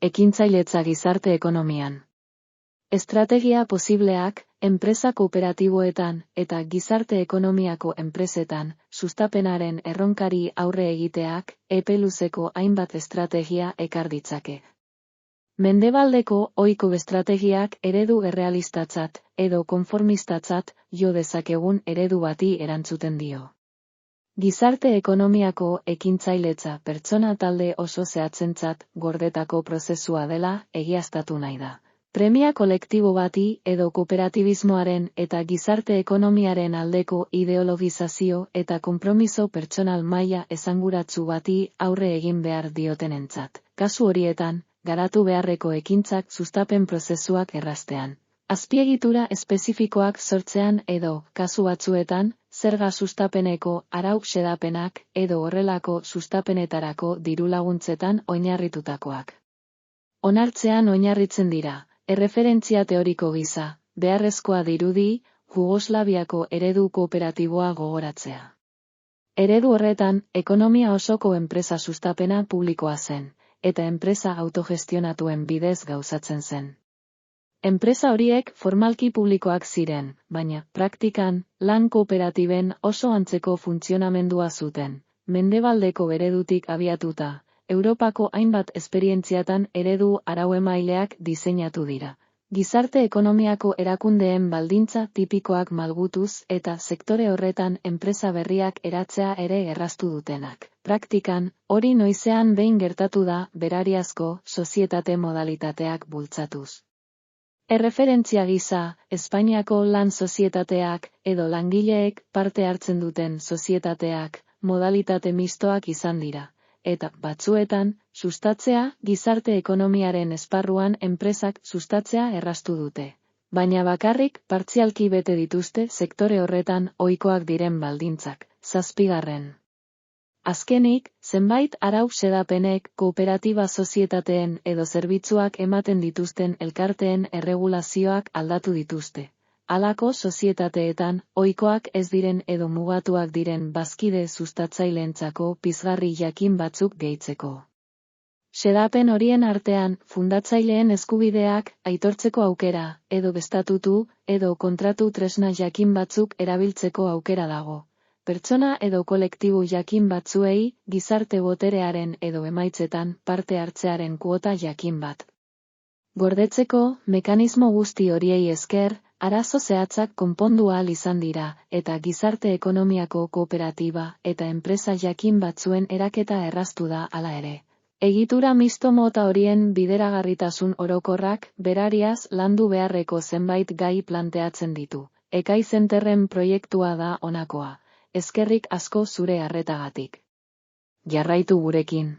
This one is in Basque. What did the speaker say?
Ekintzailetza gizarte ekonomian. Estrategia posibleak, enpresa kooperatiboetan eta gizarte ekonomiako enpresetan, sustapenaren erronkari aurre egiteak, epe luzeko hainbat estrategia ekar ditzake. Mendebaldeko ohiko estrategiak eredu errealistatzat edo konformistatzat jo dezakegun eredu bati erantzuten dio. Gizarte ekonomiako ekintzailetza pertsona talde oso zehatzentzat gordetako prozesua dela egiaztatu nahi da. Premia kolektibo bati edo kooperatibismoaren eta gizarte ekonomiaren aldeko ideologizazio eta konpromiso pertsonal maila esanguratsu bati aurre egin behar diotenentzat. Kasu horietan, garatu beharreko ekintzak sustapen prozesuak erraztean. Azpiegitura espezifikoak sortzean edo, kasu batzuetan, zerga sustapeneko arau xedapenak edo horrelako sustapenetarako dirulaguntzetan oinarritutakoak. Onartzean oinarritzen dira, erreferentzia teoriko gisa, beharrezkoa dirudi, Jugoslaviako eredu kooperatiboa gogoratzea. Eredu horretan, ekonomia osoko enpresa sustapena publikoa zen, eta enpresa autogestionatuen bidez gauzatzen zen. Enpresa horiek formalki publikoak ziren, baina, praktikan, lan kooperatiben oso antzeko funtzionamendua zuten. Mendebaldeko eredutik abiatuta, Europako hainbat esperientziatan eredu arauemaileak diseinatu dira. Gizarte ekonomiako erakundeen baldintza tipikoak malgutuz eta sektore horretan enpresa berriak eratzea ere erraztu dutenak. Praktikan, hori noizean behin gertatu da berariazko sozietate modalitateak bultzatuz. Erreferentzia gisa, Espainiako lan sozietateak edo langileek parte hartzen duten sozietateak modalitate mistoak izan dira, eta batzuetan, sustatzea gizarte ekonomiaren esparruan enpresak sustatzea erraztu dute. Baina bakarrik partzialki bete dituzte sektore horretan ohikoak diren baldintzak. 7. Azkenik, zenbait arau xedapenek kooperatiba sozietateen edo zerbitzuak ematen dituzten elkarteen erregulazioak aldatu dituzte. Halako sozietateetan, ohikoak ez diren edo mugatuak diren bazkide sustatzaileentzako pizgarri jakin batzuk gehitzeko. Xedapen horien artean, fundatzaileen eskubideak aitortzeko aukera, edo bestatutu, edo kontratu tresna jakin batzuk erabiltzeko aukera dago. Pertsona edo kolektibo jakin batzuei, gizarte boterearen edo emaitzetan parte hartzearen kuota jakin bat. Gordetzeko, mekanismo guzti horiei esker, arazo zehatzak konpondu ahal izan dira, eta gizarte ekonomiako kooperatiba eta enpresa jakin batzuen eraketa erraztu da hala ere. Egitura misto mota horien bideragarritasun orokorrak, berariaz landu beharreko zenbait gai planteatzen ditu. Ekai Zenterren proiektua da honakoa. Eskerrik asko zure arretagatik. Jarraitu gurekin.